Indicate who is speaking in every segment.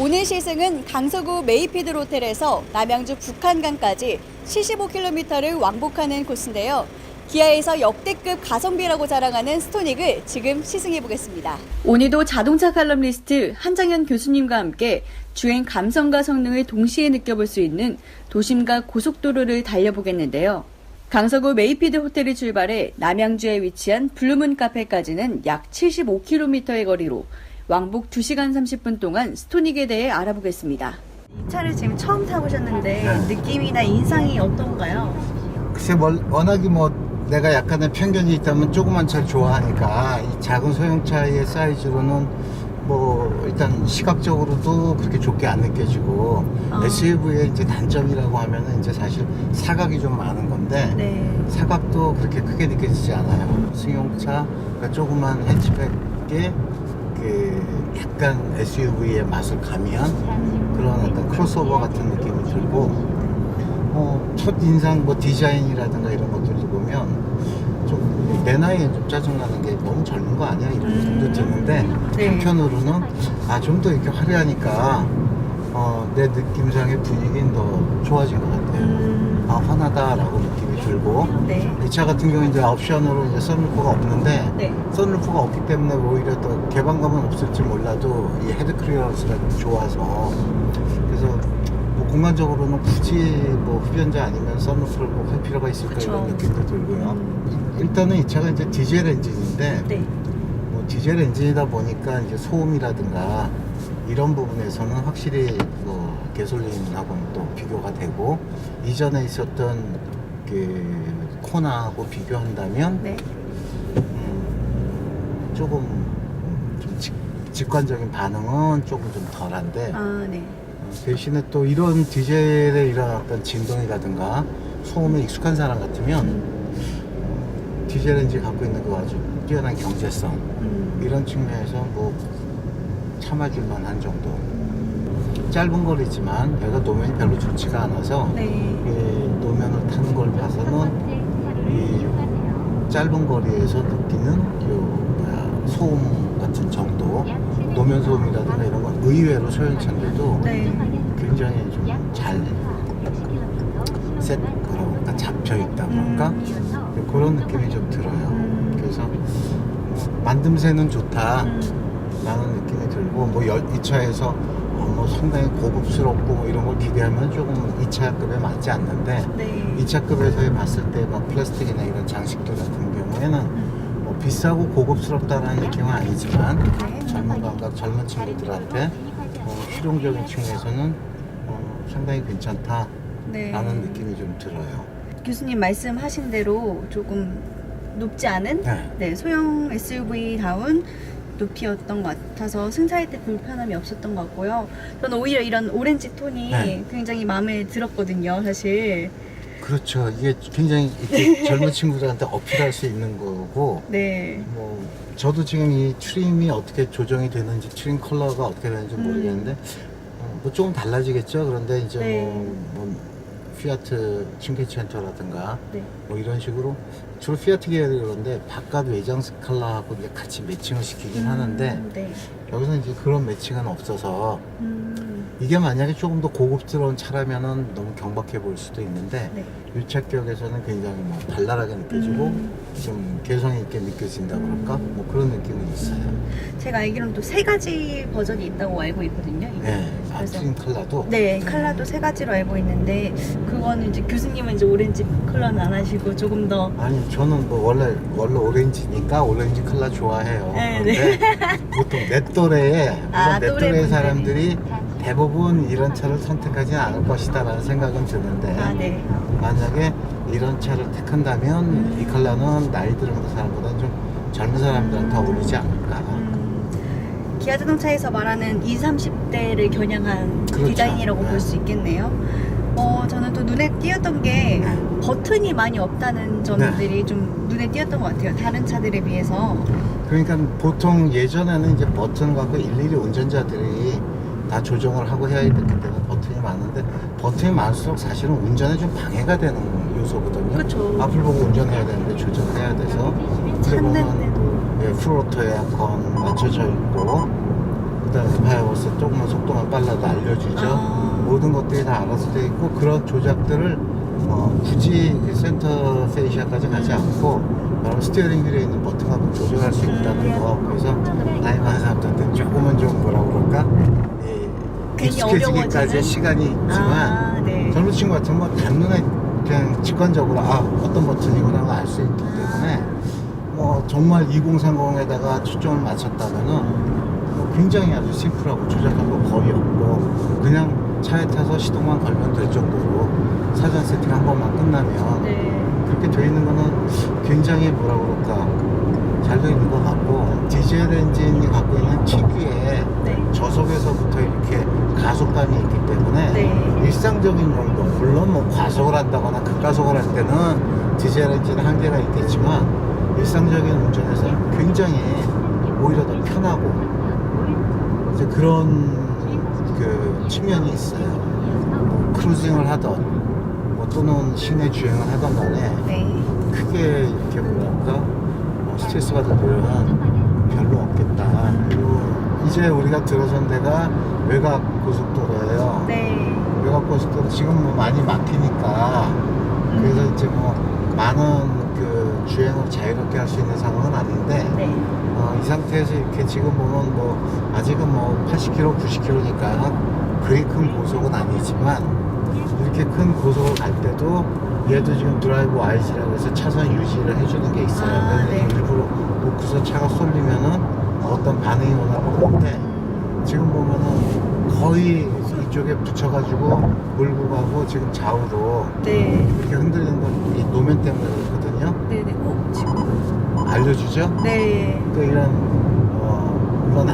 Speaker 1: 오늘 시승은 강서구 메이피드 호텔에서 남양주 북한강까지 75km를 왕복하는 코스인데요. 기아에서 역대급 가성비라고 자랑하는 스토닉을 지금 시승해 보겠습니다. 오늘도 자동차 칼럼니스트 한장현 교수님과 함께 주행 감성과 성능을 동시에 느껴볼 수 있는 도심과 고속도로를 달려보겠는데요. 강서구 메이피드 호텔을 출발해 남양주에 위치한 블루문 카페까지는 약 75km의 거리로 왕복 2시간 30분 동안 스토닉에 대해 알아보겠습니다. 이 차를 지금 처음 타보셨는데 느낌이나 인상이 어떤가요?
Speaker 2: 글쎄 워낙에 내가 약간의 편견이 있다면 조그만 차를 좋아하니까 이 작은 소형차의 사이즈로는 일단 시각적으로도 그렇게 좋게 안 느껴지고 SUV의 이제 단점이라고 하면은 이제 사실 사각이 좀 많은 건데 사각도 그렇게 크게 느껴지지 않아요. 승용차, 그러니까 조그만 해치백의 약간 SUV의 맛을 가미한 그런 어떤 크로스오버 같은 느낌이 들고 첫 인상 디자인이라든가 이런 것들을 보면 좀 내 나이에 좀 짜증나는 게 너무 젊은 거 아니야? 이런 느낌도 드는데 한편으로는 좀 더 이렇게 화려하니까 내 느낌상의 분위기는 더 좋아진 것 같아요. 환하다라고 느낌이 들고 이 차 같은 경우는 이제 옵션으로 이제 선루프가 없는데 선루프가 없기 때문에 오히려 더 개방감은 없을지 몰라도 이 헤드 클리어런스가 좋아서 그래서 공간적으로는 굳이 흡연자 아니면 선루프를 할 필요가 있을까 이런 느낌도 들고요. 일단은 이 차가 이제 디젤 엔진인데 디젤 엔진이다 보니까 이제 소음이라든가 이런 부분에서는 확실히 가솔린하고는 또 비교가 되고 이전에 있었던 코나하고 비교한다면 조금 좀 직관적인 반응은 조금 좀 덜한데 대신에 또 이런 디젤에 이런 어떤 진동이라든가 소음에 익숙한 사람 같으면 디젤 엔진 갖고 있는 그 아주 뛰어난 경제성 이런 측면에서 참아줄 만한 정도. 짧은 거리지만 내가 노면이 별로 좋지가 않아서 노면을 타는 걸 봐서는 이 짧은 거리에서 느끼는 소음 같은 정도, 노면 소음이라든가 이런 건 의외로 소형차인데도 굉장히 좀 잘 잡혀 있다 그럴까? 그런 느낌이 좀 들어요. 그래서 만듦새는 좋다 라는 느낌이 들고 이 차에서 상당히 고급스럽고 이런 걸 기대하면 조금 2차급에 맞지 않는데 2차급에서 봤을 때 플라스틱이나 이런 장식들 같은 경우에는 비싸고 고급스럽다는 느낌은 아니지만 젊은 감각, 젊은 친구들한테 실용적인 측면에서는 상당히 괜찮다 라는 느낌이 좀 들어요.
Speaker 1: 교수님 말씀하신 대로 조금 높지 않은 소형 SUV다운 높이였던 것 같아서 승차할 때 불편함이 없었던 것 같고요. 저는 오히려 이런 오렌지 톤이 굉장히 마음에 들었거든요, 사실.
Speaker 2: 그렇죠. 이게 굉장히 이렇게 젊은 친구들한테 어필할 수 있는 거고. 저도 지금 이 트림이 어떻게 조정이 되는지, 트림 컬러가 어떻게 되는지 모르겠는데, 조금 달라지겠죠. 그런데 이제 피아트 칭케센터라든가 이런 식으로 주로 피아트 계열이 그런데 바깥 외장 스칼라하고 이제 같이 매칭을 시키긴 하는데 여기서 이제 그런 매칭은 없어서 이게 만약에 조금 더 고급스러운 차라면은 너무 경박해 보일 수도 있는데 유차격에서는 굉장히 발랄하게 느껴지고 좀 개성이 있게 느껴진다 그럴까? 그런 느낌은 있어요.
Speaker 1: 제가 알기로는 또 3가지 버전이 있다고 알고 있거든요.
Speaker 2: 트림 컬러도?
Speaker 1: 컬러도 3가지로 알고 있는데 그거는 이제 교수님은 이제 오렌지 컬러는 안 하시고 조금 더
Speaker 2: 아니 저는 원래 오렌지니까 오렌지 컬러 좋아해요. 근데 보통 내 또래에 내 또래 사람들이 대부분 이런 차를 선택하지 않을 것이다 라는 생각은 드는데 만약에 이런 차를 택한다면 이 컬러는 나이 들은 사람보다는 좀 젊은 사람들한테 어울리지 않을까.
Speaker 1: 기아 자동차에서 말하는 20, 30대를 겨냥한 디자인이라고 볼 수 있겠네요. 저는 또 눈에 띄었던 게 버튼이 많이 없다는 점들이 좀 눈에 띄었던 것 같아요. 다른 차들에 비해서.
Speaker 2: 그러니까 보통 예전에는 이제 버튼 갖고 일일이 운전자들이 다 조정을 하고 해야 됐기 때문에 버튼이 많은데 버튼이 많을수록 사실은 운전에 좀 방해가 되는 요소거든요. 앞을 보고 운전해야 되는데 조정해야 돼서 그리고 보면 풀오토 에어컨 맞춰져 있고 그 그다음에 바이오스 조금만 속도만 빨라도 알려주죠. 모든 것들이 다 알아서 돼 있고 그런 조작들을 굳이 센터 페이시아까지 가지 않고 바로 스티어링 휠에 있는 버튼하고 조절할 수 있다는 거. 그래서 나이 많은 사람들한테 조금은 좀 뭐라 그럴까?
Speaker 1: 괜히
Speaker 2: 익숙해지기까지
Speaker 1: 어려워지는?
Speaker 2: 시간이 있지만
Speaker 1: 네.
Speaker 2: 젊은 친구 같은 건 단눈에 그냥 직관적으로 어떤 버튼이구나 알 수 있기 때문에 정말 2030에다가 초점을 맞췄다면은 굉장히 아주 심플하고 조작할 거 거의 없고 그냥 차에 타서 시동만 걸면 될 정도로 사전 세팅 한 번만 끝나면
Speaker 1: 네.
Speaker 2: 그렇게 돼 있는 거는 굉장히 뭐라 그럴까 잘 돼 있는 것 같고 디젤 엔진이 갖고 있는 특유의
Speaker 1: 네.
Speaker 2: 저속에서부터 이렇게 가속감이 있기 때문에
Speaker 1: 네.
Speaker 2: 일상적인 용도 물론 뭐 과속을 한다거나 급가속을 할 때는 디젤 엔진은 한계가 있겠지만 일상적인 운전에서는 굉장히 오히려 더 편하고 이제 그런 그 측면이 있어요. 크루징을 하던 또는 시내 주행을 하던 간에
Speaker 1: 네.
Speaker 2: 크게 이렇게 뭐랄까 스트레스 받을 일은 별로 없겠다. 그리고 이제 우리가 들어선 데가 외곽 고속도로예요.
Speaker 1: 네.
Speaker 2: 외곽 고속도로 지금 뭐 많이 막히니까 그래서 이제 뭐 많은 그 주행을 자유롭게 할 수 있는 상황은 아닌데
Speaker 1: 네.
Speaker 2: 이 상태에서 이렇게 지금 보면 뭐 아직은 뭐 80km, 90km니까 그리 큰 고속은 아니지만 이렇게 큰 고속을 갈 때도 얘도 지금 드라이브 YG라고 해서 차선 유지를 해주는 게 있어요.
Speaker 1: 네.
Speaker 2: 일부러 놓고서 차가 쏠리면은 어떤 반응이 오나 보는데 지금 보면은 거의 이쪽에 붙여가지고 몰고 가고 지금 좌우로
Speaker 1: 네.
Speaker 2: 이렇게 흔들리는 건 이 노면 때문에 그렇거든요.
Speaker 1: 네네. 지금.
Speaker 2: 알려주죠?
Speaker 1: 네.
Speaker 2: 또 이런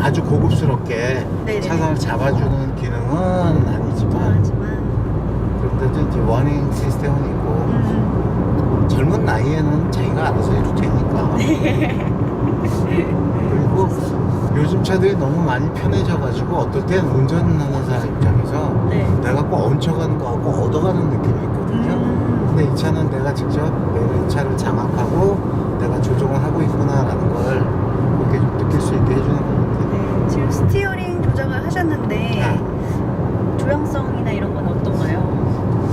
Speaker 2: 아주 고급스럽게
Speaker 1: 네네.
Speaker 2: 차선을 잡아주는 기능은 아니지만
Speaker 1: 하지만.
Speaker 2: 그런데도 이제 워닝 시스템은 있고 젊은 나이에는 자기가 알아서 해도 되니까 그리고 요즘 차들이 너무 많이 편해져가지고 어떨 땐 운전하는 사람 입장에서
Speaker 1: 네.
Speaker 2: 내가 꼭 얹혀가는 거하고 얻어가는 느낌이 있거든요. 근데 이 차는 내가 직접 내가 이 차를 장악하고 내가 조종을 하고 있구나라는 걸 그렇게 좀 느낄 수 있게 해주는 것 같아요.
Speaker 1: 네. 지금 스티어링 조작을 하셨는데 조향성이나 이런 건 어떤가요?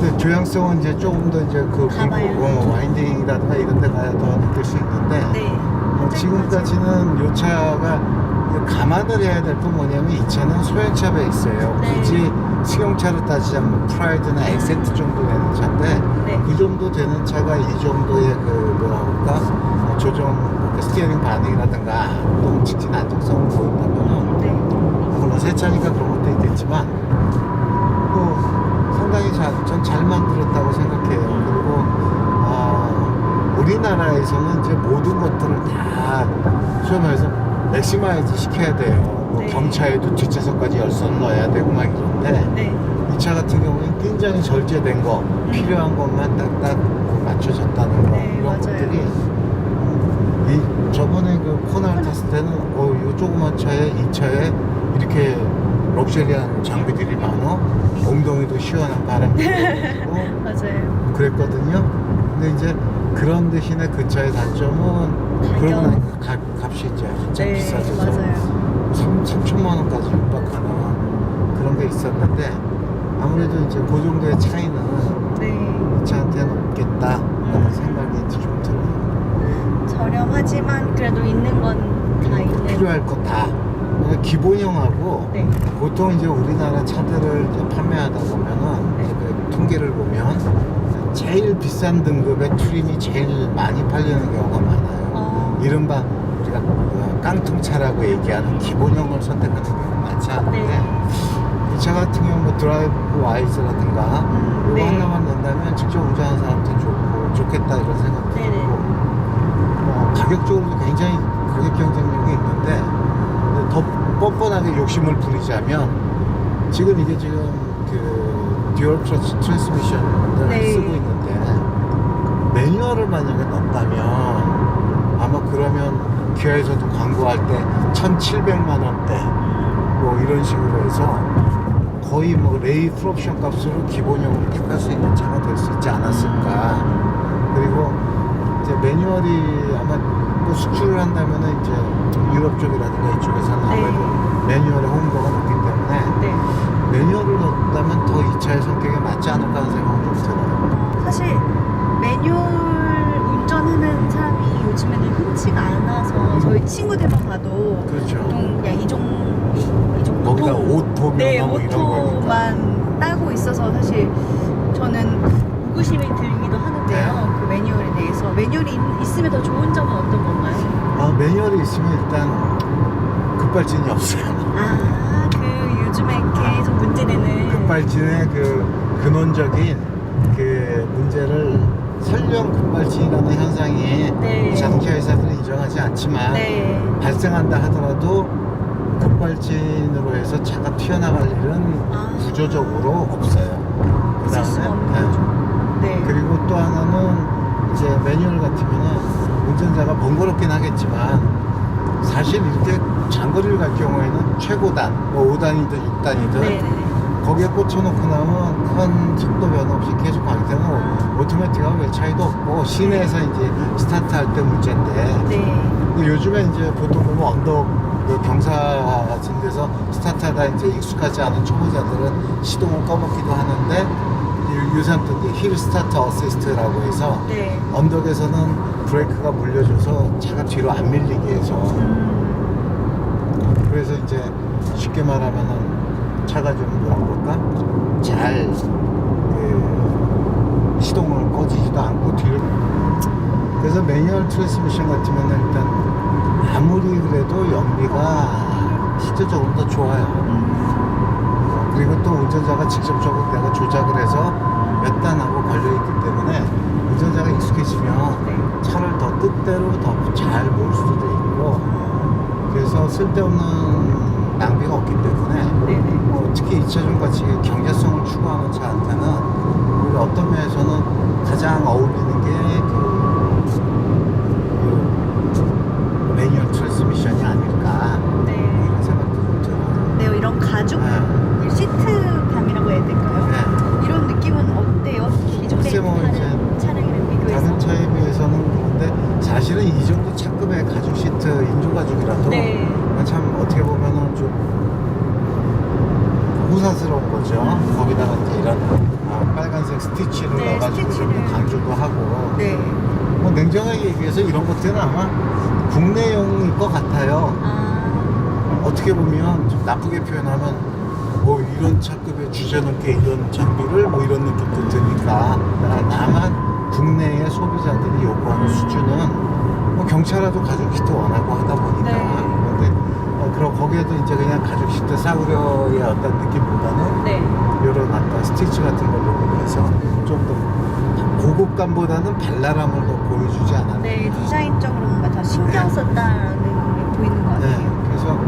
Speaker 2: 근데 조향성은 이제 조금 더 이제 그
Speaker 1: 가봐야.
Speaker 2: 와인딩이라든가 이런 데 가야 더 느낄 수 있는데
Speaker 1: 네.
Speaker 2: 지금까지는 이 차가 감안을 해야 될 건 뭐냐면 이 차는 소형차 베이스예요.
Speaker 1: 네.
Speaker 2: 굳이 승용차로 따지자면 프라이드나 엑센트 정도 되는 차인데
Speaker 1: 네.
Speaker 2: 그 정도 되는 차가 이 정도의 그 뭐라 그럴까 조정 그 스티어링 반응이라든가 또는 직진 안정성을 보인다면은
Speaker 1: 네.
Speaker 2: 물론 새 차니까 그런 것도 있겠지만 또 상당히 전 잘 만들었다고 생각해요. 그리고 우리나라에서는 이제 모든 것들을 다 소위 말해서 맥시마이즈 시켜야 돼요. 뭐
Speaker 1: 네.
Speaker 2: 경차에도 뒷좌석까지 열선을 넣어야 되고 막 이런데
Speaker 1: 네.
Speaker 2: 이 차 같은 경우는 굉장히 절제된 거 필요한 것만 딱딱 맞춰졌다는 거
Speaker 1: 네,
Speaker 2: 이런
Speaker 1: 맞아요.
Speaker 2: 것들이 저번에 그 코나를 탔을 때는 이 조그만 차에 이 차에 이렇게 럭셔리한 장비들이 많어 엉덩이도 시원한 바람이 들어오고
Speaker 1: 맞아요.
Speaker 2: 그랬거든요. 근데 이제 그런 대신에 그 차의 단점은 그러고 나니까 값이 이제 진짜
Speaker 1: 네,
Speaker 2: 비싸져서
Speaker 1: 맞아요.
Speaker 2: 3천만 원까지 육박하는 그런 게 있었는데 아무래도 이제 그 정도의 차이는
Speaker 1: 네.
Speaker 2: 이 차한테는 없겠다라는 생각이 좀 들어요.
Speaker 1: 저렴하지만 그래도 있는 건 다 있는.
Speaker 2: 필요할 거 다. 기본형하고
Speaker 1: 네.
Speaker 2: 보통 이제 우리나라 차들을 이제 판매하다 보면은
Speaker 1: 네.
Speaker 2: 이제 그 통계를 보면 제일 비싼 등급의 트림이 제일 많이 팔리는 경우가 많아요. 이른바 우리가 깡통차라고 얘기하는 기본형을 선택하는 경우가 많지 않은데
Speaker 1: 네.
Speaker 2: 이 차 같은 경우 뭐 드라이브 와이즈라든가 이거
Speaker 1: 네.
Speaker 2: 하나만 낸다면 직접 운전하는 사람한테 좋겠다 이런 생각도
Speaker 1: 네네.
Speaker 2: 들고 가격적으로도 굉장히 가격 경쟁력이 있는데 더 뻔뻔하게 욕심을 부리자면 지금 이게 지금 그 듀얼 클러치 트랜스미션을
Speaker 1: 네.
Speaker 2: 쓰고 있는데 매뉴얼을 만약에 넣었다면 아마 그러면 기아에서도 광고할 때 1,700만 원대 뭐 이런 식으로 해서 거의 뭐 레이 풀옵션 값으로 기본형으로 택할 수 있는 차가 될 수 있지 않았을까. 그리고 이제 매뉴얼이 아마 뭐 수출을 한다면은 이제 유럽 쪽이라든가 이쪽에서는
Speaker 1: 네.
Speaker 2: 아무래도 매뉴얼에 호응도가 높기 때문에
Speaker 1: 네.
Speaker 2: 매뉴얼을 넣었다면 더 이 차의 성격에 맞지 않을까 하는 생각은 좀 들어요.
Speaker 1: 사실 매뉴얼 운전하는 사람이 요즘에는 흔치가 않아서 저희 친구들만 봐도
Speaker 2: 그렇죠.
Speaker 1: 보통 그냥 이 정도
Speaker 2: 거기다 오토면
Speaker 1: 네,
Speaker 2: 뭐 이런 거니까.
Speaker 1: 오토만 따고 있어서 사실 저는 의구심이 들기도 하는데요.
Speaker 2: 네.
Speaker 1: 그 매뉴얼에 대해서 매뉴얼이 있으면 더 좋은 점은 어떤 건가요?
Speaker 2: 매뉴얼이 있으면 일단 급발진이 없어요.
Speaker 1: 그 요즘에 계속 문제되는
Speaker 2: 급발진의 그 근원적인 그 문제를 설령 급발진이라는 현상이
Speaker 1: 네.
Speaker 2: 자동차 회사들은 인정하지 않지만
Speaker 1: 네.
Speaker 2: 발생한다 하더라도 급발진으로 해서 차가 튀어나갈 일은 구조적으로 없어요.
Speaker 1: 있을 수가 없는
Speaker 2: 네.
Speaker 1: 거죠. 네.
Speaker 2: 그리고 또 하나는 이제 매뉴얼 같으면은 운전자가 번거롭긴 하겠지만 사실 이렇게 장거리를 갈 경우에는 최고단, 뭐 5단이든 6단이든
Speaker 1: 네네네.
Speaker 2: 거기에 꽂혀놓고 나면 큰 속도 변화 없이 계속 가기 때문에 오토매틱하고 별 차이도 없고 시내에서 이제 스타트할 때 문제인데
Speaker 1: 네.
Speaker 2: 근데 요즘에 이제 보통 보면 언덕 그 경사 같은 데서 스타트하다 이제 익숙하지 않은 초보자들은 시동을 꺼먹기도 하는데 요새는 또 이제 힐 스타트 어시스트라고 해서
Speaker 1: 네.
Speaker 2: 언덕에서는 브레이크가 물려줘서 차가 뒤로 안 밀리게 해서 그래서 이제 쉽게 말하면은 차가 좀 뭐라 그럴까 잘 그 시동을 꺼지지도 않고 뒤로 그래서 매뉴얼 트랜스미션 같으면은 일단 아무리 그래도 연비가 실질적으로 더 좋아요. 그리고 또 운전자가 직접적으로 내가 조작을 해서 몇 단하고 걸려있기 때문에 운전자가 익숙해지면 차를 더 뜻대로 더 잘 몰 수도 있고 그래서 쓸데없는 낭비가 없기 때문에
Speaker 1: 네네.
Speaker 2: 특히 이 차종 같이 경제성을 추구하는 차한테는 우리 어떤 면에서는 가장 어울리는 게 그 매뉴얼 트랜스미션이 아닐까
Speaker 1: 네.
Speaker 2: 이런 생각도 좀 들어요.
Speaker 1: 네, 이런 가죽
Speaker 2: 네.
Speaker 1: 시트감이라고 해야 될까요?
Speaker 2: 네.
Speaker 1: 이런 느낌은 어때요? 기존의
Speaker 2: 글쎄 뭐
Speaker 1: 다른 차량이랑 비교해서?
Speaker 2: 다른 차에 비해서는 그런데 사실은 이 정도 차급의 가죽 시트 인조가죽이라도
Speaker 1: 네.
Speaker 2: 참 어떻게 보면은 좀 호사스러운 거죠. 거기다가 이제 이런 빨간색 스티치를
Speaker 1: 네,
Speaker 2: 넣어가지고 좀
Speaker 1: 스티치를.
Speaker 2: 강조도 하고
Speaker 1: 네.
Speaker 2: 뭐 냉정하게 얘기해서 이런 것들은 아마 국내용일 것 같아요. 어떻게 보면 좀 나쁘게 표현하면 뭐 이런 차급의 주제 넘게 이런 장비를 뭐 이런 느낌도 드니까 다만 국내의 소비자들이 요구하는 수준은 뭐 경차라도 가죽 시트 원하고 하다 보니까
Speaker 1: 네.
Speaker 2: 그런데 그럼 거기에도 이제 그냥 가죽 시트 싸구려의 어떤 느낌보다는
Speaker 1: 네.
Speaker 2: 이런 아까 스티치 같은 걸 녹음해서 좀 더 고급감보다는 발랄함을 더 보여주지 않았나.
Speaker 1: 네, 디자인적으로 뭔가 더 신경 썼다는 게 보이는 것 같아요.
Speaker 2: 네, 그래서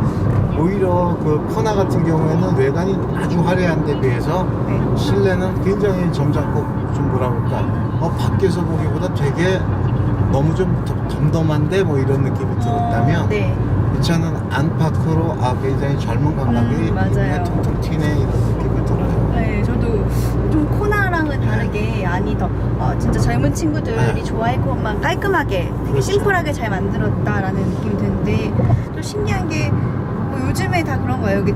Speaker 2: 오히려 그 코나 같은 경우에는 외관이 아주 화려한 데 비해서
Speaker 1: 네.
Speaker 2: 실내는 굉장히 점잖고 좀 뭐라 그럴까 밖에서 보기보다 되게 너무 좀 덤덤한데 뭐 이런 느낌이 들었다면
Speaker 1: 네.
Speaker 2: 이 차는 안팎으로 굉장히 젊은 감각이
Speaker 1: 맞아요.
Speaker 2: 퉁퉁 튀네 이런 느낌이 들어요.
Speaker 1: 네, 저도 좀 코나랑은 다르게 안이 더 진짜 젊은 친구들이
Speaker 2: 네.
Speaker 1: 좋아할 것만 깔끔하게 되게
Speaker 2: 그렇죠.
Speaker 1: 심플하게 잘 만들었다라는 느낌이 드는데 또 신기한 게 뭐 요즘에 다 그런 거예요. 여기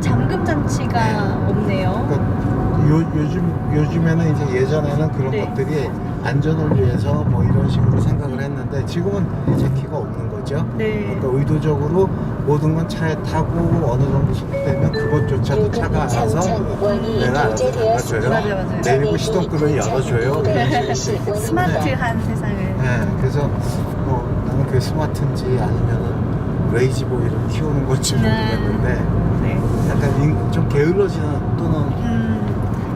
Speaker 1: 잠금 장치가
Speaker 2: 네.
Speaker 1: 없네요.
Speaker 2: 그러니까 요즘에는 이제 예전에는 그런
Speaker 1: 네.
Speaker 2: 것들이 안전을 위해서 뭐 이런 식으로 생각을 했는데 지금은 제키가 없는 거죠.
Speaker 1: 네.
Speaker 2: 그러니까 의도적으로 모든 건 차에 타고 어느 정도 시작되면 그것조차도 차가 알아서 내가 알아서 잡아줘요.
Speaker 1: 맞아요.
Speaker 2: 내리고 시동끈을 열어줘요. 이런 식으로.
Speaker 1: 스마트한 세상을.
Speaker 2: 네, 그래서 뭐 나는 그게 스마트인지 아니면은 레이지보이를 키우는 건지 모르겠는데
Speaker 1: 네.
Speaker 2: 약간 좀 게을러지는 또는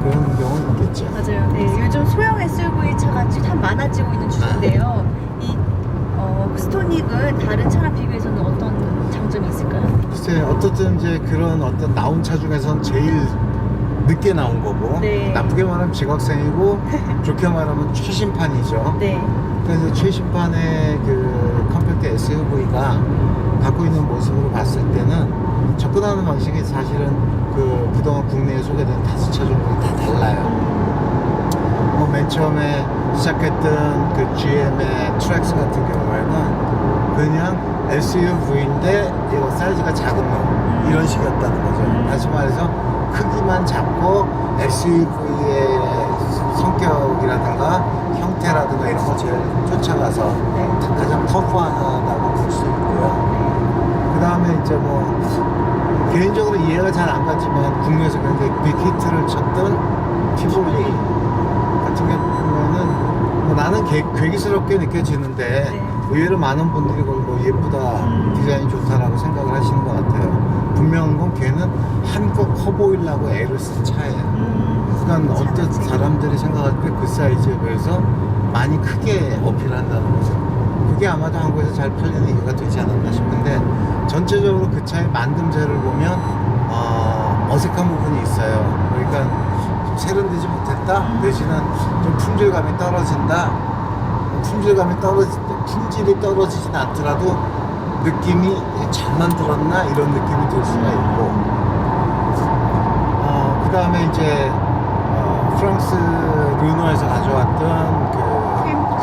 Speaker 2: 그런 경우는 있겠죠.
Speaker 1: 맞아요. 네, 요즘 소형 SUV 차가 참 많아지고 있는 추세인데요. 이 스토닉은 다른 차랑 비교해서는 어떤 장점이 있을까요?
Speaker 2: 글쎄 어떻든 이제 그런 어떤 나온 차 중에선 제일 늦게 나온 거고
Speaker 1: 네.
Speaker 2: 나쁘게 말하면 지각생이고 좋게 말하면 최신판이죠.
Speaker 1: 네.
Speaker 2: 그래서 최신판의 그 컴팩트 SUV가 갖고 있는 모습으로 봤을 때는 접근하는 방식이 사실은 그 그동안 국내에 소개된 5차 종들이 다 달라요. 뭐 맨 처음에 시작했던 그 GM의 트랙스 같은 경우에는 그냥 SUV인데 이거 사이즈가 작은 놈 이런 식이었다는 거죠. 다시 말해서 크기만 작고 SUV의 성격이라든가 형태라든가 이런 거 제일 쫓아가서 가장 터프하다고 볼 수 있고요. 그 다음에 이제 뭐 개인적으로 이해가 잘 안 가지만 국내에서 굉장히 빅히트를 쳤던 티볼리 같은 경우에는 뭐 나는 괴기스럽게 느껴지는데 의외로 많은 분들이 그걸 뭐 예쁘다 디자인이 좋다라고 생각을 하시는 것 같아요. 분명한 건 걔는 한껏 커 보이려고 애를 쓴 차예요. 그러니까 어떤 사람들이 생각할 때 그 사이즈에 비해서 많이 크게 어필한다는 거죠. 그게 아마도 한국에서 잘 팔리는 이유가 되지 않았나 싶은데 전체적으로 그 차의 만듦새를 보면 어색한 부분이 있어요. 그러니까 좀 세련되지 못했다 내지는 좀 품질감이 떨어진다. 품질이 떨어지진 않더라도 느낌이 잘 만들었나 이런 느낌이 들 수가 있고 그 다음에 이제 프랑스 르노에서 가져왔던 그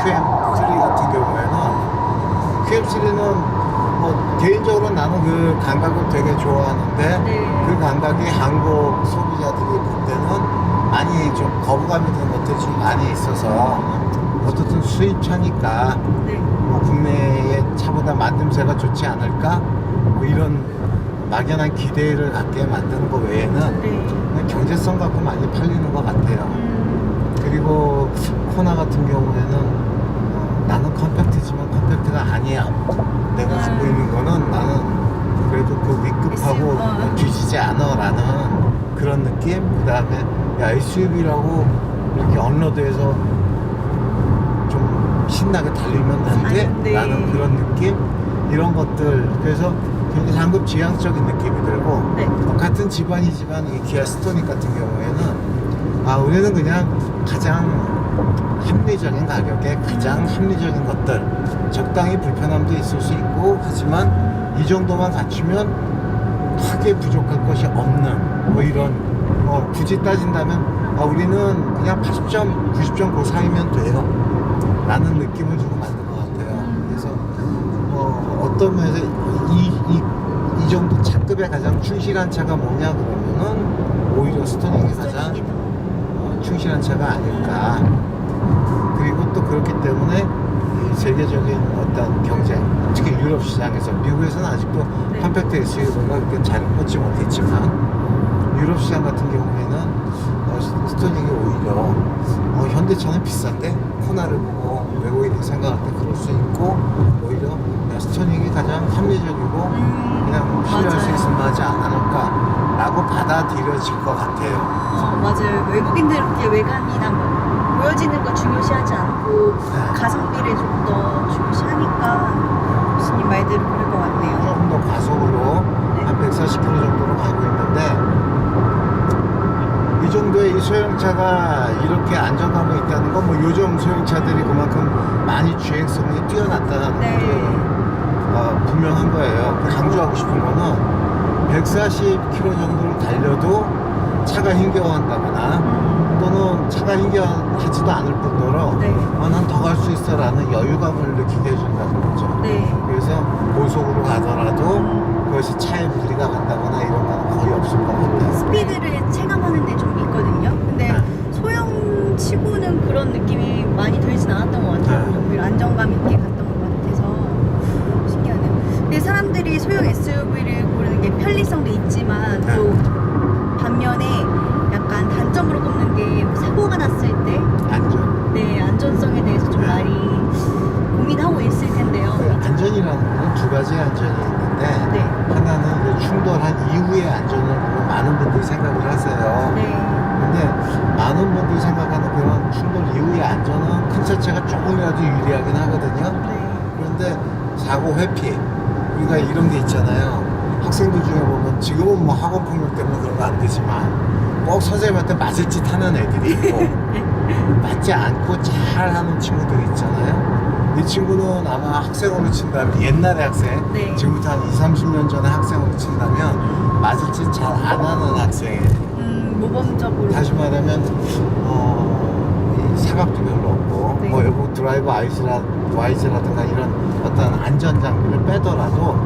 Speaker 2: QM3 같은 경우에는 QM3는 뭐 개인적으로 나는 그 감각을 되게 좋아하는데 그 감각이 한국 소비자들이 볼 때는 많이 좀 거부감이 드는 것들이 좀 많이 있어서 어떻든 수입차니까 뭐 국내의 차보다 만듦새가 좋지 않을까 뭐 이런 막연한 기대를 갖게 만드는 것 외에는 그냥 경제성 갖고 많이 팔리는 것 같아요. 그리고 코나 같은 경우에는 나는 컴팩트지만 컴팩트가 아니야. 내가 갖고 있는 거는 나는 그래도 그 위급하고 뒤지지 않아 라는 그런 느낌. 그 다음에 SUV라고 이렇게 언로드에서 좀 신나게 달리면 안 돼? 라는 그런 느낌. 이런 것들. 그래서 굉장히 상급 지향적인 느낌이 들고 같은 집안이지만 이 기아 스토닉 같은 경우에는 우리는 그냥 가장 합리적인 가격에 가장 합리적인 것들 적당히 불편함도 있을 수 있고 하지만 이 정도만 갖추면 크게 부족할 것이 없는 뭐 이런 굳이 따진다면 우리는 그냥 80점 90점 그 사이면 돼요 라는 느낌을 주고 만든 것 같아요. 그래서 어떤 면에서 이 정도 차급에 가장 충실한 차가 뭐냐 그러면은 오히려 스토닉이 가장 충실한 차가 아닐까. 그리고 또 그렇기 때문에 이 세계적인 어떤 경쟁, 특히 유럽 시장에서 미국에서는 아직도 컴팩트 SUV가 그렇게 잘 뻗지 못했지만 유럽 시장 같은 경우에는 스토닉이 오히려 현대차는 비싼데 코나를 보고 외국인이 생각할 때 그럴 수 있고 오히려 스토닉이 가장 합리적이고 그냥 신뢰할 수 있을 만하지 않을까 라고 받아들여질 것 같아요.
Speaker 1: 맞아요. 외국인들께 외관이나 뭐 보여지는 거 중요시하지 않고 가성비를 좀 더 중요시하니까 교수님 말대로 그럴 것 같네요.
Speaker 2: 조금 더 과속으로 한 140km 정도로 가고 있는데 이 정도의 이 소형차가 이렇게 안정감이 있다는 건 뭐 요즘 소형차들이 그만큼 많이 주행성이 뛰어났다는 게 분명한 거예요. 강조하고 싶은 거는 140km 정도를 달려도 차가 힘겨워한다거나 또는 차가 힘겨워하지도 않을 뿐더러 난 더 갈 수 있어 라는 여유감을 느끼게 해준다는 거죠. 그래서 고속으로 가더라도 그것이 차에 무리가 간다거나 이런 건 거의 없을 것 같아요.
Speaker 1: 스피드를 체감하는 데 좀 있거든요. 근데 소형 치고는 그런 느낌이 많이 들진 않았던 것 같아요. 오히려 안정감 있게 갔던 것 같아서 신기하네요. 근데 사람들이 소형 SUV를 고르는 게 편리성도 있지만 또 반면에 약간 단점으로 꼽는 게 사고가 났을 때 안전성에 대해서 좀 많이 고민하고 있을 텐데요.
Speaker 2: 안전이라는 건 두 가지의 안전이 있는데 하나는 충돌한 이후의 안전을 보고 많은 분들이 생각을 하세요. 근데 많은 분들이 생각하는 그런 충돌 이후의 안전은 큰 차체가 조금이라도 유리하긴 하거든요. 그런데 사고 회피 우리가 이런 게 있잖아요. 학생들 중에 보면 지금은 뭐 학원 폭력 때문에 그런 거 안 되지만 꼭 선생님한테 맞을 짓 하는 애들이 있고 맞지 않고 잘 하는 친구들이 있잖아요. 이 친구는 아마 학생으로 친다면 옛날의 학생 지금부터 한 20-30년 전에 학생으로 친다면 맞을 짓 잘 안 하는 학생이에요.
Speaker 1: 모범적으로
Speaker 2: 다시 말하면 이 사각도 별로 없고
Speaker 1: 네.
Speaker 2: 뭐 외국 드라이브 와이즈라든가 이런 어떤 안전장비를 빼더라도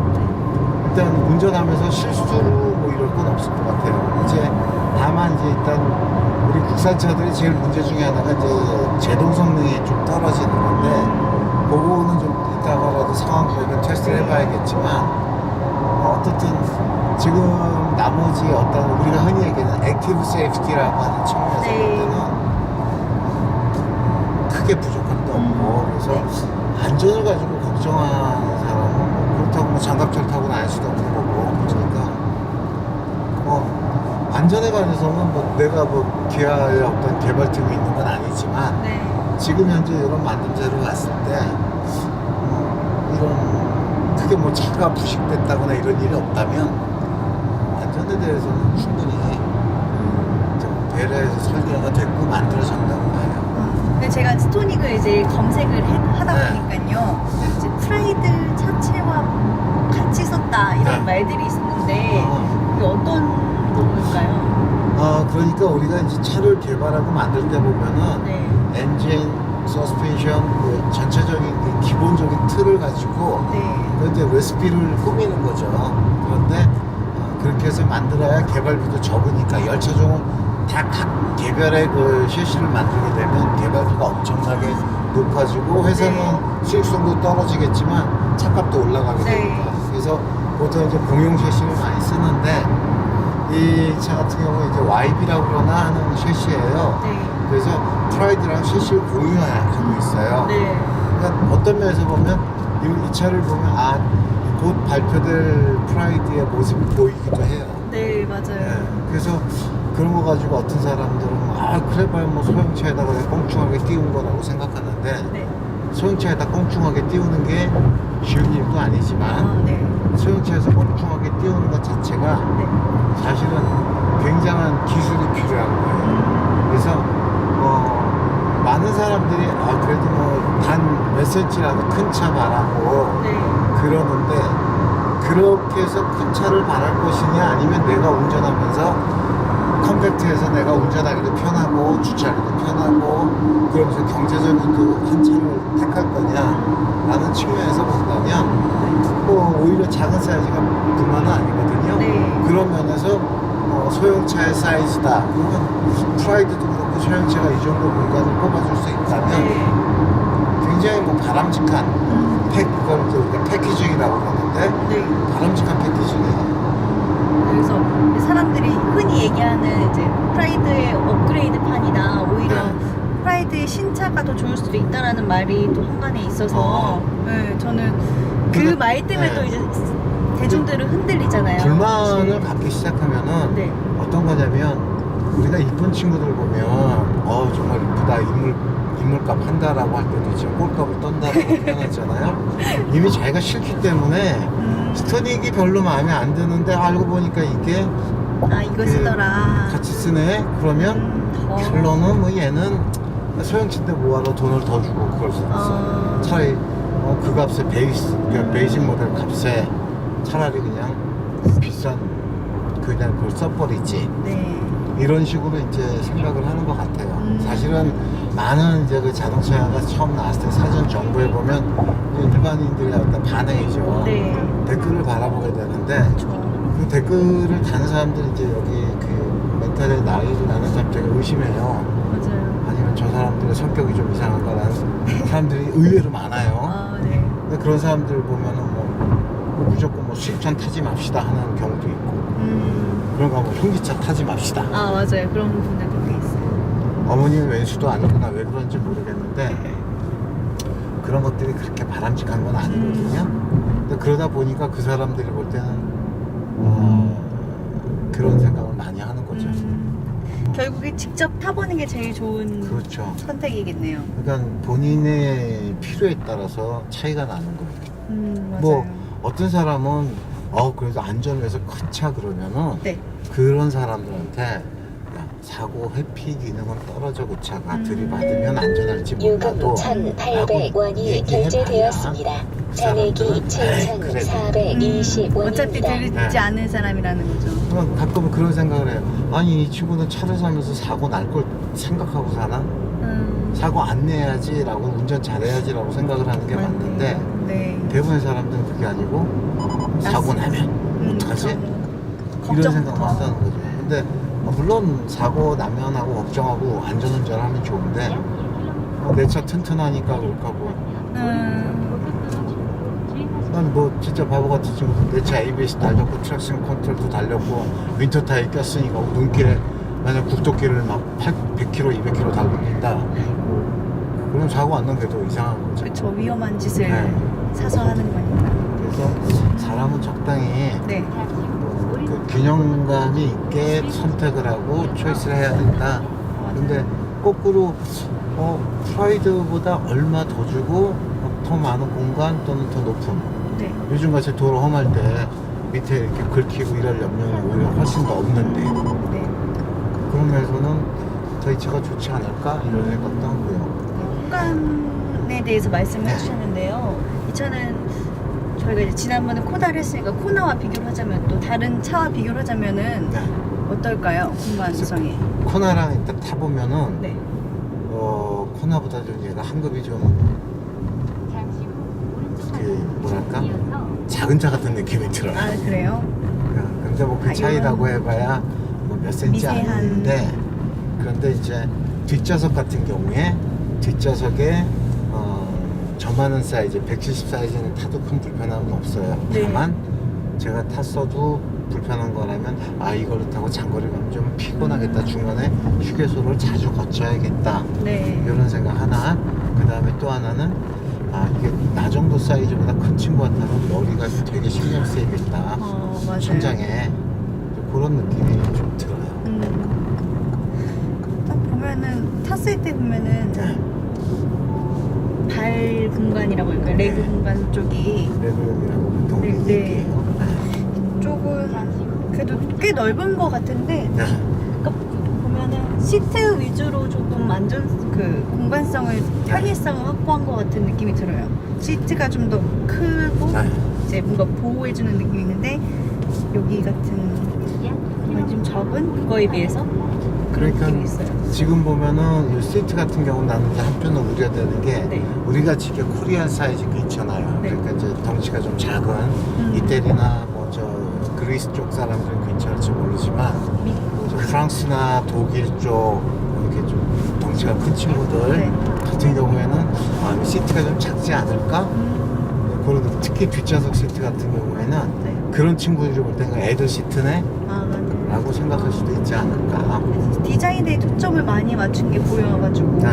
Speaker 2: 일단 운전하면서 실수로 뭐 이럴 건 없을 것 같아요. 이제 다만 이제 일단 우리 국산차들이 제일 문제 중에 하나가 이제 제동 성능이 좀 떨어지는 건데 그거는 좀 이따가라도 상황 보면 테스트를 해봐야겠지만 어떻든 지금 나머지 어떤 우리가 흔히 얘기하는 액티브 세이프티라고 하는 측면에서 볼
Speaker 1: 네.
Speaker 2: 때는 크게 부족함도 없고 그래서 안전을 가지고 걱정하는 사람은 뭐 그렇다고 뭐 장갑차를 타고 다닐 수도 없는 거고 그러니까 안전에 관해서는 뭐 내가 뭐 기아의 어떤 개발팀이 있는 건 아니지만
Speaker 1: 네.
Speaker 2: 지금 현재 이런 만듦새로 봤을 때 이런 크게 뭐 차가 부식됐다거나 이런 일이 없다면 안전에 대해서는 충분히 좀 배려해서 설계가 됐고 만들어졌다고 봐요.
Speaker 1: 근데 제가 스토닉을 이제 검색을 하다
Speaker 2: 네.
Speaker 1: 보니까요. 이제 프라이드 차체와 같이 썼다 이런
Speaker 2: 네.
Speaker 1: 말들이 있었는데 이게 어떤 걸까요?
Speaker 2: 그러니까 우리가 이제 차를 개발하고 만들 때 보면은
Speaker 1: 네.
Speaker 2: 엔진, 서스펜션, 그 전체적인 그 기본적인 틀을 가지고
Speaker 1: 네.
Speaker 2: 그 이제 레시피를 꾸미는 거죠. 그런데 그렇게 해서 만들어야 개발비도 적으니까 열차종은 다 각 개별의 그 셰시를 만들게 되면 개발비가 엄청나게 높아지고 회사는 수익성도 떨어지겠지만 차값도 올라가게
Speaker 1: 네.
Speaker 2: 됩니다. 그래서 보통 이제 공용 셰시를 많이 쓰는데 이 차 같은 경우는 이제 YB라고 그러나 하는 셰시예요.
Speaker 1: 네.
Speaker 2: 그래서 프라이드랑 셰시를 공유하고 있어요.
Speaker 1: 네.
Speaker 2: 그러니까 어떤 면에서 보면 이 차를 보면 곧 발표될 프라이드의 모습이 보이기도 해요.
Speaker 1: 네, 맞아요.
Speaker 2: 네. 그래서 그런 거 가지고 어떤 사람들은 그래 봐야 뭐 소형차에다가 꽁충하게 띄운 거라고 생각하는데
Speaker 1: 네.
Speaker 2: 소형차에다 꽁충하게 띄우는 게 쉬운 일도 아니지만
Speaker 1: 네.
Speaker 2: 소형차에서 꽁충하게 띄우는 것 자체가
Speaker 1: 네.
Speaker 2: 사실은 굉장한 기술이 필요한 거예요. 그래서 많은 사람들이 그래도 뭐 단 몇 센치라도 큰 차 바라고
Speaker 1: 네.
Speaker 2: 그러는데 그렇게 해서 큰 차를 바랄 것이냐 아니면 내가 운전하면서 컴팩트해서 내가 운전하기도 편하고 주차하기도 편하고 그러면서 경제적인 한 차를 택할 거냐 라는 측면에서 본다면 뭐 오히려 작은 사이즈가 뿐만은 아니거든요.
Speaker 1: 네.
Speaker 2: 그런 면에서 소형차의 사이즈다 그러면 프라이드도 그렇고 소형차가 이 정도 공간을 뽑아줄 수 있다면
Speaker 1: 네.
Speaker 2: 굉장히 뭐 바람직한 그걸 이제 우리가 패키징이라고 그러는데
Speaker 1: 네.
Speaker 2: 바람직한 패키징이에요.
Speaker 1: 그래서 사람들이 흔히 얘기하는 이제 프라이드의 업그레이드 판이나 오히려
Speaker 2: 네.
Speaker 1: 프라이드의 신차가 더 좋을 수도 있다라는 말이 또 한간에 있어서 네, 저는 그
Speaker 2: 근데-
Speaker 1: 말 때문에
Speaker 2: 네.
Speaker 1: 또 이제 대중들은 흔들리잖아요.
Speaker 2: 불만을
Speaker 1: 사실.
Speaker 2: 갖기 시작하면은
Speaker 1: 네.
Speaker 2: 어떤 거냐면 우리가 이쁜 친구들 보면 정말 이쁘다 인물값 한다라고 할 때도 지금 꼴값을 떤다라고 표현하잖아요. 이미 자기가 싫기 때문에 스토닉이 별로 마음에 안 드는데 알고 보니까 이게
Speaker 1: 이거 쓰더라.
Speaker 2: 같이 쓰네 그러면 결론은 뭐 얘는 소형차인데 뭐하러 돈을 더 주고 그럴 수 있어. 차라리 그 값에 베이직 모델 값에 차라리 그냥 비싼 그냥 그걸 써버리지.
Speaker 1: 네.
Speaker 2: 이런 식으로 이제 생각을 하는 것 같아요. 사실은 많은 이제 그 자동차가 처음 나왔을 때 사전 정보에 보면 일반인들의 어떤 반응이죠.
Speaker 1: 네.
Speaker 2: 댓글을 바라보게 되는데 그 댓글을 다는 사람들이 이제 여기 그 멘탈의 나이를 나는 사람 되게 의심해요.
Speaker 1: 맞아요.
Speaker 2: 아니면 저 사람들의 성격이 좀 이상한가라는 사람들이 의외로 많아요.
Speaker 1: 네.
Speaker 2: 근데 그런 사람들 보면은 뭐 무조건 뭐 수입차 타지 맙시다 하는 경우도 있고 그런 거 뭐 흉기차 타지 맙시다.
Speaker 1: 맞아요. 그런 분들도 꽤 있어요.
Speaker 2: 어머님은 왼수도 아니구나 왜 그런지 모르겠는데 그런 것들이 그렇게 바람직한 건 아니거든요. 근데 그러다 보니까 그 사람들이 볼 때는 그런 생각을 많이 하는 거죠.
Speaker 1: 결국에 직접 타보는 게 제일 좋은
Speaker 2: 그렇죠.
Speaker 1: 선택이겠네요.
Speaker 2: 그러니까 본인의 필요에 따라서 차이가 나는 거예요.
Speaker 1: 맞아요.
Speaker 2: 뭐 어떤 사람은 그래도 안전을 위해서 큰 차 그러면은
Speaker 1: 네.
Speaker 2: 그런 사람들한테 야 사고 회피 기능은 떨어져 그 차가 들이받으면 안전할지 몰라도
Speaker 3: 요금 1,800원이 결제되었습니다. 잔액이 7,420원입니다.
Speaker 1: 어차피 들지 않은 사람이라는 거죠.
Speaker 2: 가끔은 그런 생각을 해요. 아니 이 친구는 차를 사면서 사고 날 걸 생각하고 사나? 사고 안 내야지라고 운전 잘해야지라고 생각을 하는 게 맞는데
Speaker 1: 네.
Speaker 2: 대부분의 사람들은 그게 아니고 사고 나면 어떡하지? 이런 생각을 한다는 거죠. 근데 물론 사고 나면 하고 걱정하고 안전운전하면 좋은데 내 차 튼튼하니까 그렇고 난 뭐 진짜 바보 같은 친구들 내 차 ABS 달렸고 트랙션 컨트롤도 달렸고 윈터 타이어 꼈으니까 눈길에 만약 국도길을 막 100km, 200km 달린다 그럼 사고 안 나는 게 더 이상한 거죠.
Speaker 1: 그렇죠. 위험한 짓을
Speaker 2: 네.
Speaker 1: 사서 하는 거니까.
Speaker 2: 그래서 사람은 적당히
Speaker 1: 네.
Speaker 2: 그 균형감이 있게 선택을 하고 초이스를 해야 된다. 근데 거꾸로 프라이드보다 얼마 더 주고 더 많은 공간 또는 더 높은
Speaker 1: 네.
Speaker 2: 요즘같이 도로 험할 때 밑에 이렇게 긁히고 이럴 염려는 오히려 훨씬 더 없는데
Speaker 1: 네.
Speaker 2: 그런 면에서는 더 이 차가 좋지 않을까 이런 생각도 하고요.
Speaker 1: 공간에 대해서 말씀을 해주셨는데요. 이 차는 저희가 이제 지난번에 코나를 했으니까 코나와 비교를 하자면 또 다른 차와 비교를 하자면은
Speaker 2: 네.
Speaker 1: 어떨까요? 공간성이.
Speaker 2: 코나랑 일단 타보면은
Speaker 1: 네.
Speaker 2: 코나보다 좀 얘가 한 급이 좀 뭐랄까 작은 차 같은 느낌이 들어요.
Speaker 1: 아 그래요?
Speaker 2: 근데 뭐 그 차이라고 해봐야 뭐 몇 센치
Speaker 1: 미세한-
Speaker 2: 아닌데 그런데 이제 뒷좌석 같은 경우에 뒷좌석에 저만한 사이즈 170 사이즈는 타도 큰 불편함은 없어요.
Speaker 1: 네.
Speaker 2: 다만 제가 탔어도 불편한 거라면 이걸로 타고 장거리 가면 좀 피곤하겠다 중간에 휴게소를 자주 거쳐야겠다
Speaker 1: 네.
Speaker 2: 이런 생각 하나. 그 다음에 또 하나는 이게 나 정도 사이즈보다 큰 친구가 타면 머리가 되게 신경 쓰이겠다
Speaker 1: 맞아요.
Speaker 2: 천장에 그런 느낌이 좀 들어요.
Speaker 1: 딱 보면은 탔을 때 보면은 발 공간이라고 할까요? 레그
Speaker 2: 네.
Speaker 1: 공간 쪽이
Speaker 2: 레벨이라고 보통
Speaker 1: 네, 네.
Speaker 2: 얘기해요.
Speaker 1: 조금 그래도 꽤 넓은 것 같은데
Speaker 2: 네.
Speaker 1: 그러니까 보면은 시트 위주로 조금 안전 그 공간성을 편의성을 확보한 것 같은 느낌이 들어요. 시트가 좀 더 크고
Speaker 2: 네.
Speaker 1: 이제 뭔가 보호해주는 느낌이 있는데 여기 같은 공간이 좀 적은 그거에 비해서 그런
Speaker 2: 그러니까
Speaker 1: 느낌이 있어요.
Speaker 2: 지금 보면은 이 시트 같은 경우는 나는 이제 한편으로 우려되는 게
Speaker 1: 네.
Speaker 2: 우리가 지금 코리안 사이즈 있잖아요.
Speaker 1: 네.
Speaker 2: 그러니까 이제 덩치가 좀 작은 이태리나 뭐 저 그리스 쪽 사람들은 괜찮을지 모르지만 뭐저 프랑스나 독일 쪽 이렇게 좀 덩치가 큰 친구들
Speaker 1: 네.
Speaker 2: 같은 경우에는 이 시트가 좀 작지 않을까? 그리고 특히 뒷좌석 시트 같은 경우에는
Speaker 1: 네.
Speaker 2: 그런 친구들이 볼 때는 애들 시트네?
Speaker 1: 맞아요.
Speaker 2: 라고 생각할 수도 있지 않을까.
Speaker 1: 디자인에 초점을 많이 맞춘 게 보여가지고
Speaker 2: 네.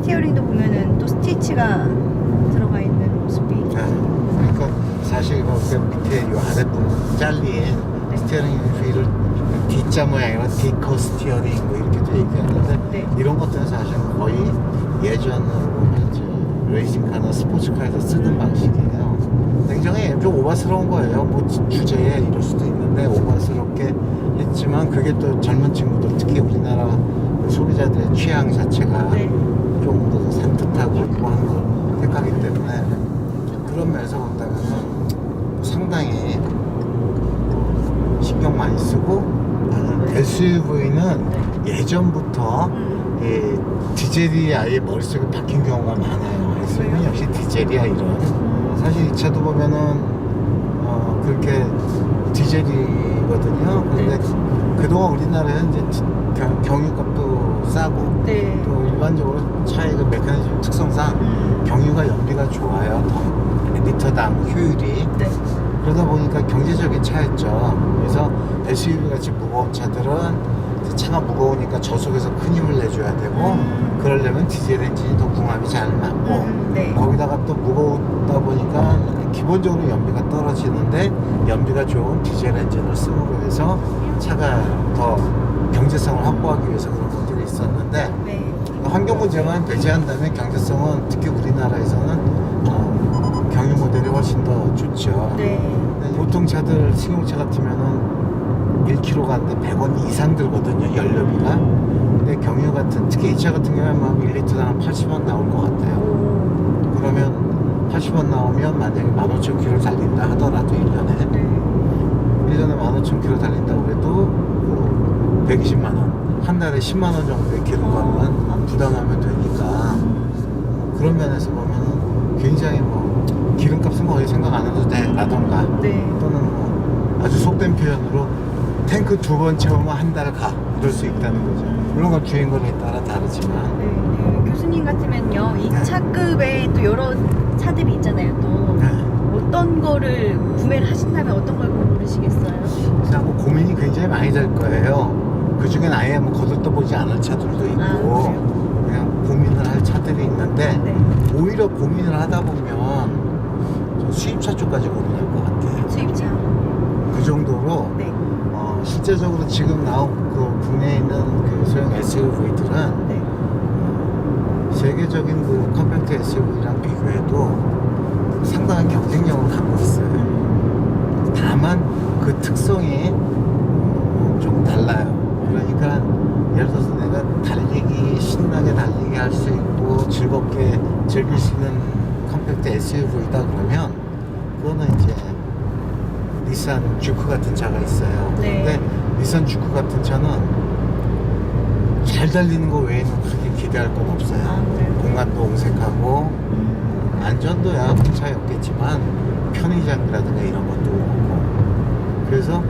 Speaker 1: 스티어링도 보면은 또 스티치가 들어가 있는 모습이
Speaker 2: 그러니까 사실 그 밑에 이 아랫부분 잘린 스티어링 휠을 D자 모양이라 D커 스티어링 뭐 이렇게도 얘기하는데
Speaker 1: 네.
Speaker 2: 이런 것들은 사실 거의 예전으로 보면 이제 레이싱카나 스포츠카에서 쓰던 방식이에요. 굉장히 좀 오바스러운 거예요. 뭐 주제에 이럴 수도 있는데 오바스럽게 했지만 그게 또 젊은 친구들 특히 우리나라 소비자들의 취향 자체가
Speaker 1: 네.
Speaker 2: 조금 더 산뜻하고 뭐 하는 걸 택하기 때문에 그런 면에서 본다면 상당히 신경 많이 쓰고 나는 SUV는 예전부터 이 디젤이 아예 머릿속에 박힌 경우가 많아요. SUV는 역시 디젤이야 이런. 사실 이 차도 보면은 그렇게 디젤이거든요. 근데 그동안 우리나라에는 이제 경유값도 싸고
Speaker 1: 네.
Speaker 2: 또 일반적으로 차의 그 메커니즘 특성상 경유가 연비가 좋아요. 리터당 효율이.
Speaker 1: 네.
Speaker 2: 그러다 보니까 경제적인 차였죠. 그래서 SUV 같이 무거운 차들은 이제 차가 무거우니까 저속에서 큰 힘을 내줘야 되고 그러려면 디젤 엔진이 더 궁합이 잘 맞고
Speaker 1: 네.
Speaker 2: 거기다가 또 무거우다 보니까 기본적으로 연비가 떨어지는데 연비가 좋은 디젤 엔진을 쓰므로 해서 차가 더 경제성을 확보하기 위해서 그런 것들이 있었는데
Speaker 1: 네.
Speaker 2: 환경 문제만 배제한다면 경제성은 특히 우리나라에서는 경유 모델이 훨씬 더 좋죠.
Speaker 1: 네.
Speaker 2: 근데 보통 차들 승용차 같으면은 1km 가는데 100원 이상 들거든요, 연료비가. 근데 경유 같은, 특히 이 차 같은 경우에는 1리터당 한 80원 나올 것 같아요. 그러면 80원 나오면 만약에 15,000km 달린다 하더라도 1년에 15,000km 달린다고 해도 뭐 120만 원, 한 달에 10만 원 정도의 기름값만 부담하면 되니까 그런 면에서 보면은 굉장히 뭐 기름값은 거의 생각 안 해도 돼라던가
Speaker 1: 네.
Speaker 2: 또는 뭐 아주 속된 표현으로 탱크 2번 채우면 한 달 가 이럴 수 있다는 거죠. 물론 그 주행거리에 따라 다르지만
Speaker 1: 네. 교수님 같으면요, 이
Speaker 2: 네.
Speaker 1: 차급에 또 여러 차들이 있잖아요. 또
Speaker 2: 네.
Speaker 1: 어떤 거를 구매를 하신다면 어떤 걸 고르시겠어요?
Speaker 2: 그래서 뭐 고민이 굉장히 많이 될 거예요. 그 중엔 아예 뭐 거들떠보지 않을 차들도 있고
Speaker 1: 그래요?
Speaker 2: 그냥 고민을 할 차들이 있는데
Speaker 1: 네.
Speaker 2: 오히려 고민을 하다 보면 저 수입차 쪽까지 고민할 것 같아요.
Speaker 1: 수입차.
Speaker 2: 그 정도로
Speaker 1: 네.
Speaker 2: 실제적으로 지금 나온 그 국내에 있는 그 소형 SUV들은
Speaker 1: 네.
Speaker 2: 세계적인 그 컴팩트 SUV랑 비교해도 상당한 경쟁력을 갖고 있어요. 다만 그 특성이 좀 달라요. 그러니까 예를 들어서 내가 달리기 신나게 달리기 할 수 있고 즐겁게 즐길 수 있는 컴팩트 SUV다 그러면 그거는 이제 닛산 주크 같은 차가 있어요.
Speaker 1: 네.
Speaker 2: 근데 닛산 주크 같은 차는 잘 달리는 거 외에는 그렇게 기대할 건 없어요.
Speaker 1: 그래요?
Speaker 2: 공간도 옹색하고 안전도야 큰 차이없겠지만 편의장이라든가 이런 것도 그렇고 그래서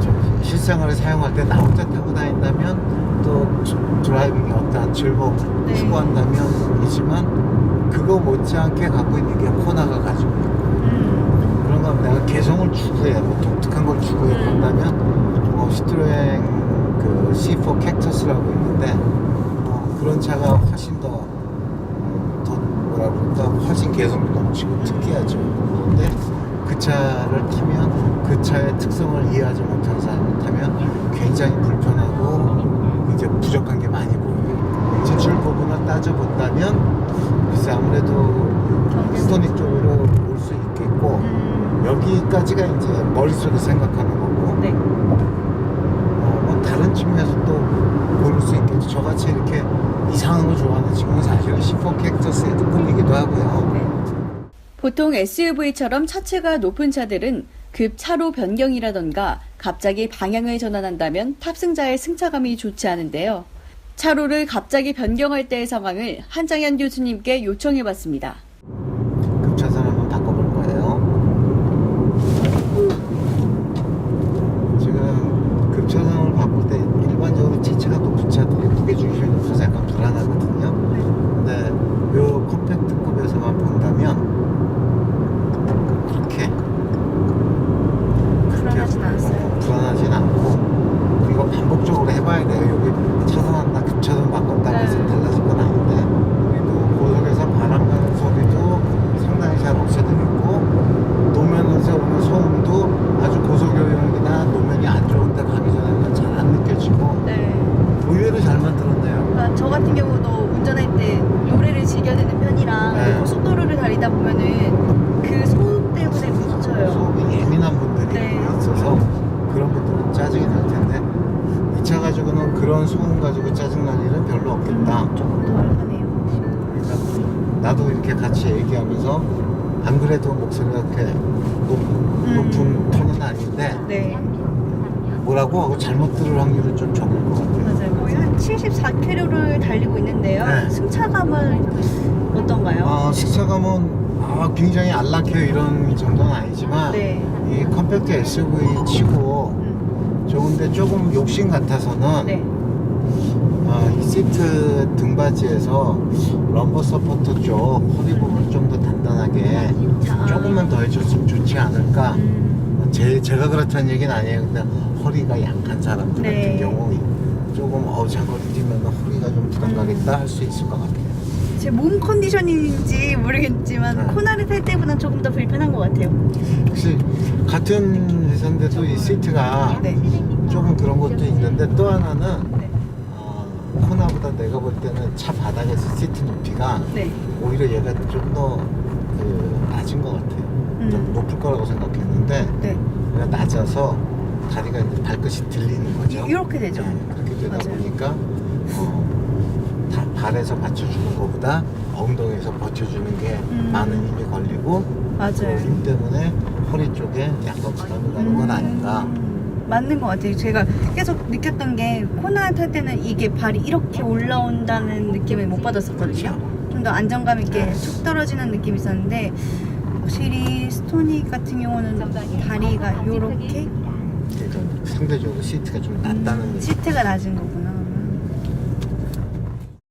Speaker 2: 좀 실생활에 사용할 때 나 혼자 타고 다닌다면 또 드라이빙의 어떠한 즐거움을
Speaker 1: 네.
Speaker 2: 추구한다면 이지만 그거 못지않게 갖고 있는 게 코나가 가지고 있고 그런 거 내가 개성을 추구해 뭐 독특한 걸 추구해 그런다면 뭐 시트로엥 그 C4 캡터스라고 있는데 그런 차가 훨씬 더 뭐라 그럴까 훨씬 개성도 넘치고 특이하죠. 그런데 그 차를 타면 그 차의 특성을 이해하지 못하는 사람을 타면 굉장히 불편하고 이제 부족한 게 많이 보여요. 진출 부분을 따져본다면 글쎄 아무래도 스토닉 쪽으로 올 수 있겠고 여기까지가 이제 머릿속에 생각하는 거고
Speaker 1: 네.
Speaker 2: 뭐 다른 측면에서 또 고를 수 있겠죠. 저같이 이렇게 이상한 거 좋아하는 친구는 사실은 C4 캡터스에도 끌리기도 하고요.
Speaker 1: 네. 보통 SUV처럼 차체가 높은 차들은 급 차로 변경이라던가 갑자기 방향을 전환한다면 탑승자의 승차감이 좋지 않은데요. 차로를 갑자기 변경할 때의 상황을 한장현 교수님께 요청해봤습니다.
Speaker 2: 급차선 한번 바꿔볼 거예요. 지금 급차선을 바꿀 때 일반적으로 차체가 높은 차들이 무게중심이 높아서 약간 불안하거든요. 근데 요 컴팩트급에서만 본다면 그렇게
Speaker 1: 불안하진 않았어요.
Speaker 2: 불안하진 않고 그리고 반복적으로 해봐야 돼요. 여기 차선한다 급차선 바꿨다고 해서
Speaker 1: 네.
Speaker 2: 달라질 건 아닌데 그래도 고속에서 바람 가는 소리도 상당히 잘 없애드리고 노면에서 오는 소음도 아주 고속여행이나 노면이 안 좋은데 가기 전에는 잘 안 느껴지고
Speaker 1: 네.
Speaker 2: 의외로 잘 만들었네요.
Speaker 1: 그러니까 저 같은 경우도 운전할 때 노래를 즐겨야 되는 편이랑
Speaker 2: 네.
Speaker 1: 고속도로를 달리다 보면은 그 소음 때문에 뭉쳐요.
Speaker 2: 소음이 예민한 분들이
Speaker 1: 네.
Speaker 2: 있어서 그런 분들은 짜증이 날 텐데 이 차 가지고는 그런 소음 가지고 짜증날 일은 별로 없겠다.
Speaker 1: 조금 덜 하네요.
Speaker 2: 그러니까 나도 이렇게 같이 얘기하면서 안 그래도 목소리가 그렇게 높은 톤은 아닌데
Speaker 1: 네.
Speaker 2: 뭐라고 하고 잘못 들을 확률은 좀 적을 것 같아요.
Speaker 1: 맞아요. 거의 한 74km를 달리고 있는데요.
Speaker 2: 네.
Speaker 1: 승차감은 어떤가요?
Speaker 2: 승차감은 굉장히 안락해요 이런 정도는 아니지만
Speaker 1: 네.
Speaker 2: 이 컴팩트 SUV 치고 좋은데 조금 욕심 같아서는
Speaker 1: 네.
Speaker 2: 이 시트 등받이에서 럼버 서포터 쪽 허리 부분을 좀 더 단단하게 조금만 더 해줬으면 좋지 않을까. 제가 그렇다는 얘기는 아니에요. 근데 허리가 약한 사람들
Speaker 1: 네.
Speaker 2: 같은 경우 조금 장거리 뛰면 허리가 좀 부담 가겠다 할 수 있을 것 같아요.
Speaker 1: 제 몸 컨디션인지 모르겠지만
Speaker 2: 네.
Speaker 1: 코나를 탈 때보다는 조금 더 불편한 것 같아요.
Speaker 2: 혹시 같은 회사인데도 이 시트가
Speaker 1: 네.
Speaker 2: 조금 그런 것도 있는데 또 하나는
Speaker 1: 네.
Speaker 2: 코나보다 내가 볼 때는 차 바닥에서 시트 높이가
Speaker 1: 네.
Speaker 2: 오히려 얘가 좀 더 낮은 것 같아요. 좀 높을 거라고 생각했는데
Speaker 1: 네.
Speaker 2: 얘가 낮아서 다리가 이제 발끝이 들리는 거죠.
Speaker 1: 이렇게 되죠.
Speaker 2: 네, 그렇게 되다
Speaker 1: 맞아요.
Speaker 2: 보니까 다 발에서 받쳐주는 것보다 엉덩이에서 버텨주는 게 많은 힘이 걸리고 그
Speaker 1: 맞아요.
Speaker 2: 힘 때문에 허리 쪽에 약간 부담이 가는 건 아닌가.
Speaker 1: 맞는 것 같아요. 제가 계속 느꼈던 게 코나 탈 때는 이게 발이 이렇게 올라온다는 느낌을 못 받았었거든요. 좀 더 안정감 있게 툭 떨어지는 느낌이 있었는데 확실히 스토닉 같은 경우는 다리가 이렇게
Speaker 2: 그러니까 상대적으로 시트가 좀 낮다는
Speaker 1: 시트가 낮은 거구나.